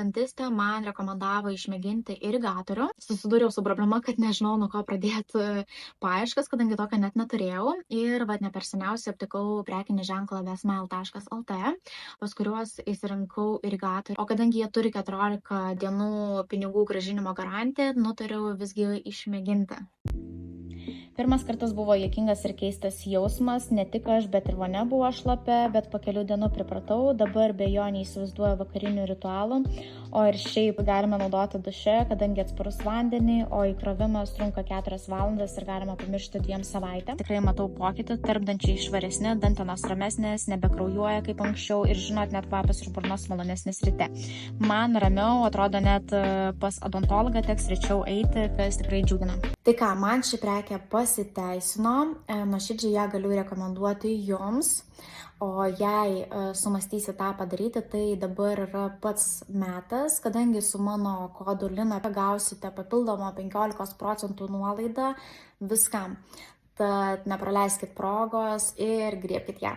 Dantistė man rekomendavo išmėginti irigatorių. Susidūriau su problema, kad nežinau, nuo ko pradėti paieškas, kadangi tokio net neturėjau. Ir ne per seniausiai aptikau prekinį ženklą besmile.lt, pas kuriuos įsirinkau irigatorių. O kadangi jie turi 14 dienų pinigų grąžinimo garantiją, nutariau visgi išmėginti. Pirmas kartas buvo juokingas ir keistas jausmas, ne tik aš, bet ir vonia buvo šlapia, bet po kelių dienų pripratau, dabar be jo neįsivaizduoju vakarinių ritualų, o ir šiaip galime naudoti duše, kadangi atsparus vandenį, o įkrovimas trunka 4 valandas ir galima pamiršti 2 savaitėm. Tikrai matau pokytį, tarpdančiai švaresni, dantenos ramesnės, nebekraujuoja kaip anksčiau ir žinot, net kvapas iš burnos malonesnis ryte. Man ramiau, atrodo net pas odontologą teks rečiau eiti, kas tikrai džiugina. Tai ką, man ši prekė pasiteisino, nuoširdžiai ją galiu rekomenduoti jums, o jei sumąstysi tą padaryti, tai dabar yra pats metas, kadangi su mano kodu LINA gausite papildomą 15% nuolaidą viskam. Tad nepraleiskit progos ir griebkit ją.